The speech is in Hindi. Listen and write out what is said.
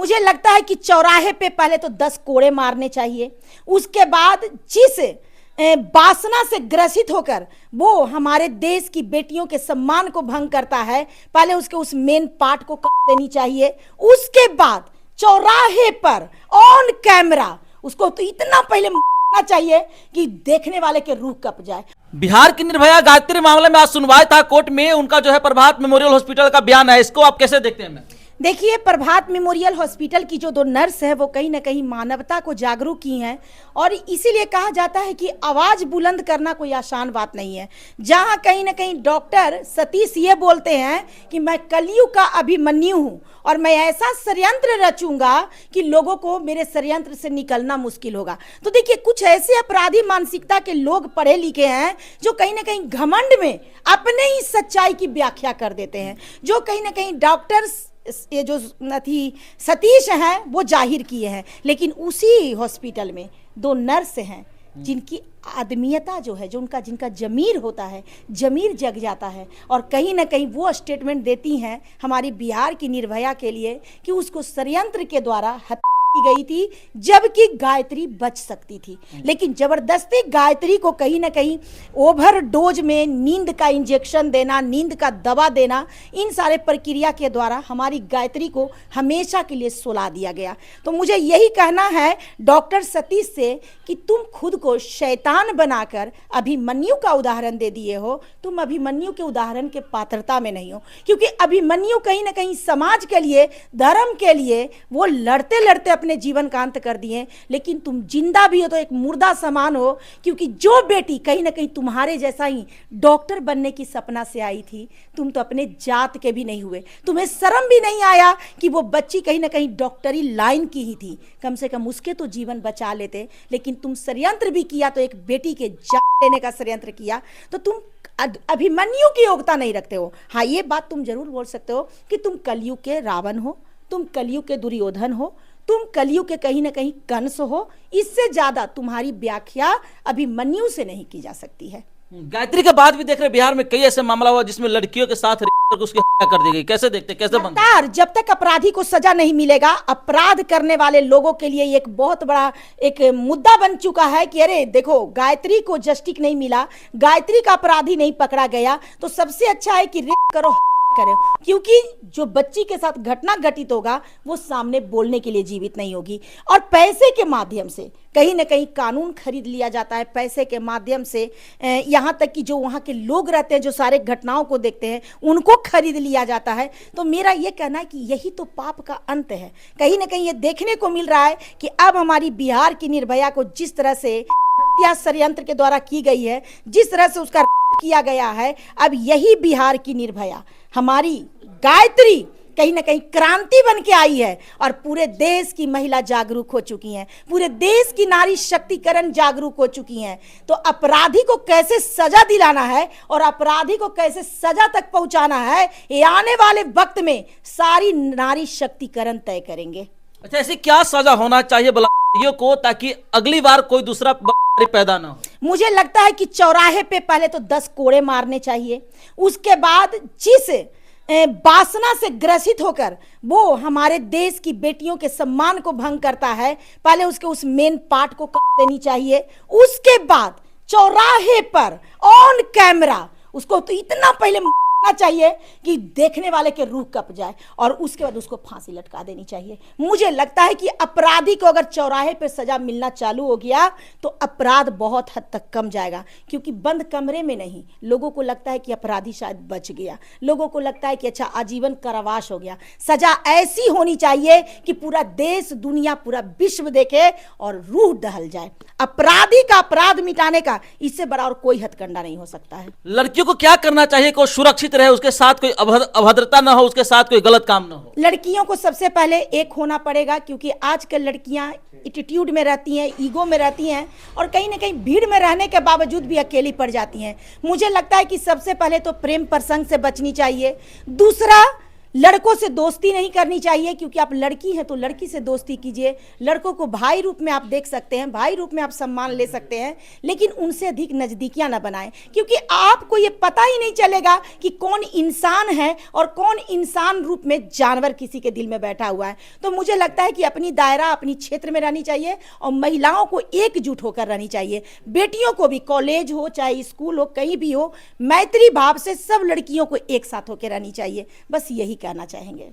मुझे लगता है कि चौराहे पे पहले तो 10 कोड़े मारने चाहिए। उसके बाद जिस वासना से ग्रसित होकर वो हमारे देश की बेटियों के सम्मान को भंग करता है, पहले उसके उस मेन पार्ट को काट देनी चाहिए। उसके बाद चौराहे पर ऑन कैमरा उसको तो इतना पहले मारना चाहिए कि देखने वाले के रूह कप जाए। बिहार की निर्भया गायत्री मामले में आज सुनवाई था कोर्ट में, उनका जो है प्रभात मेमोरियल हॉस्पिटल का बयान है, इसको आप कैसे देखते हैं? देखिए, प्रभात मेमोरियल हॉस्पिटल की जो 2 नर्स है वो कहीं ना कहीं मानवता को जागरूक की हैं, और इसीलिए कहा जाता है कि आवाज़ बुलंद करना कोई आसान बात नहीं है। जहां कहीं ना कहीं डॉक्टर सतीश ये बोलते हैं कि मैं कलयुग का अभिमन्यु हूं और मैं ऐसा षड्यंत्र रचूंगा कि लोगों को मेरे षड्यंत्र से निकलना मुश्किल होगा। तो देखिए, कुछ ऐसे अपराधी मानसिकता के लोग पढ़े लिखे हैं जो कहीं ना कहीं घमंड में अपने ही सच्चाई की व्याख्या कर देते हैं, जो कहीं ना कहीं डॉक्टर्स ये जो सतीश हैं वो जाहिर किए हैं। लेकिन उसी हॉस्पिटल में 2 नर्स हैं जिनकी आदमियता जो है, जो जिनका जमीर होता है, जमीर जग जाता है, और कहीं ना कहीं वो स्टेटमेंट देती हैं हमारी बिहार की निर्भया के लिए कि उसको षड्यंत्र के द्वारा हत्या की गई थी, जबकि गायत्री बच सकती थी। लेकिन जबरदस्ती गायत्री को कहीं ना कहीं ओवरडोज में नींद का इंजेक्शन देना, नींद का दवा देना, इन सारे प्रक्रिया के द्वारा हमारी गायत्री को हमेशा के लिए सुला दिया गया। तो मुझे यही कहना है डॉक्टर सतीश से कि तुम खुद को शैतान बनाकर अभिमन्यु का उदाहरण दे दिए हो। तुम अभिमन्यु के उदाहरण के पात्रता में नहीं हो, क्योंकि अभिमन्यु कहीं ना कहीं समाज के लिए, धर्म के लिए वो लड़ते लड़ते अपने जीवन का अंत कर दिए। लेकिन तुम जिंदा भी हो तो एक मुर्दा समान हो, क्योंकि जो बेटी कहीं ना कहीं तुम्हारे जैसा ही डॉक्टर बनने की सपना से आई थी, तुम तो अपने जात के भी नहीं हुए। तुम्हें शर्म भी नहीं आया कि वो बच्ची कहीं ना कहीं डॉक्टरी लाइन की ही थी, कम से कम उसके तो जीवन बचा लेते। लेकिन तुम षड्यंत्र भी किया, तो एक बेटी के जान लेने का षड्यंत्र किया, तो तुम अभिमन्यु की योग्यता नहीं रखते हो। हाँ, ये बात तुम जरूर बोल सकते हो कि तुम कलयुग के रावण हो, तुम कलयुग के दुर्योधन हो, तुम कलयुग के कहीं ना कहीं कंस हो। इससे ज्यादा तुम्हारी व्याख्या अभिमन्यु से नहीं की जा सकती है। गायत्री के बाद भी देख रहे बिहार में कई ऐसे मामला हुआ जिसमें लड़कियों के साथ उसकी हत्या कर दी गई, कैसे देखते, कैसे बनता? जब तक अपराधी को सजा नहीं मिलेगा, अपराध करने वाले लोगों के लिए एक बहुत बड़ा एक मुद्दा बन चुका है कि अरे देखो, गायत्री को जस्टिस नहीं मिला, गायत्री का अपराधी नहीं पकड़ा गया, तो सबसे अच्छा है कि रेप करो, करें, क्योंकि जो बच्ची के साथ घटना घटित होगा वो सामने बोलने के लिए जीवित नहीं होगी। और पैसे के माध्यम से कहीं ना कहीं कानून खरीद लिया जाता है, पैसे के माध्यम से यहाँ तक कि जो वहाँ के लोग रहते हैं, जो सारे घटनाओं को देखते हैं, उनको खरीद लिया जाता है। तो मेरा ये कहना है कि यही तो पाप का अंत है। कहीं ना कहीं ये देखने को मिल रहा है कि अब हमारी बिहार की निर्भया को जिस तरह से हत्या षड्यंत्र के द्वारा की गई है, जिस तरह से उसका किया गया है, अब यही बिहार की निर्भया हमारी गायत्री कहीं ना कहीं क्रांति बन के आई है, और पूरे देश की महिला जागरूक हो चुकी हैं, पूरे देश की नारी शक्तिकरण जागरूक हो चुकी हैं। तो अपराधी को कैसे सजा दिलाना है और अपराधी को कैसे सजा तक पहुंचाना है, ये आने वाले वक्त में सारी नारी शक्तिकरण तय करेंगे। अच्छा, ऐसी क्या सजा होना चाहिए बलात्कारियों को ताकि अगली बार कोई दूसरा पैदा ना हो? मुझे लगता है कि चौराहे पे पहले तो 10 कोड़े मारने चाहिए। उसके बाद जिस वासना से ग्रसित होकर वो हमारे देश की बेटियों के सम्मान को भंग करता है, पहले उसके उस मेन पार्ट को काट देनी चाहिए। उसके बाद चौराहे पर ऑन कैमरा उसको तो इतना पहले चाहिए कि देखने वाले के रूह कप जाए, और उसके बाद उसको फांसी लटका देनी चाहिए। मुझे लगता है कि अपराधी को अगर चौराहे पे सजा मिलना चालू हो गया तो अपराध बहुत हद तक कम जाएगा, क्योंकि बंद कमरे में नहीं, लोगों को लगता है कि अपराधी शायद बच गया, लोगों को लगता है कि अच्छा आजीवन कारावास हो गया। सजा ऐसी होनी चाहिए कि पूरा देश, दुनिया, पूरा विश्व देखे और रूह दहल जाए। अपराधी का अपराध मिटाने का इससे बड़ा और कोई हथकंडा नहीं हो सकता है। लड़कियों को क्या करना चाहिए को सुरक्षित रहे, उसके साथ कोई अभद्रता ना हो, उसके साथ कोई गलत काम ना हो? लड़कियों को सबसे पहले एक होना पड़ेगा, क्योंकि आजकल लड़कियां एटीट्यूड में रहती हैं, ईगो में रहती हैं, और कहीं ना कहीं भीड़ में रहने के बावजूद भी अकेली पड़ जाती हैं। मुझे लगता है कि सबसे पहले तो प्रेम प्रसंग से बचनी चाहिए। दूसरा, लड़कों से दोस्ती नहीं करनी चाहिए, क्योंकि आप लड़की हैं तो लड़की से दोस्ती कीजिए। लड़कों को भाई रूप में आप देख सकते हैं, भाई रूप में आप सम्मान ले सकते हैं, लेकिन उनसे अधिक नज़दीकियां ना बनाएं, क्योंकि आपको ये पता ही नहीं चलेगा कि कौन इंसान है और कौन इंसान रूप में जानवर किसी के दिल में बैठा हुआ है। तो मुझे लगता है कि अपनी दायरा अपनी क्षेत्र में रहनी चाहिए और महिलाओं को एकजुट होकर रहनी चाहिए। बेटियों को भी, कॉलेज हो चाहे स्कूल हो, कहीं भी हो, मैत्री भाव से सब लड़कियों को एक साथ होकर रहनी चाहिए। बस यही कहना चाहेंगे।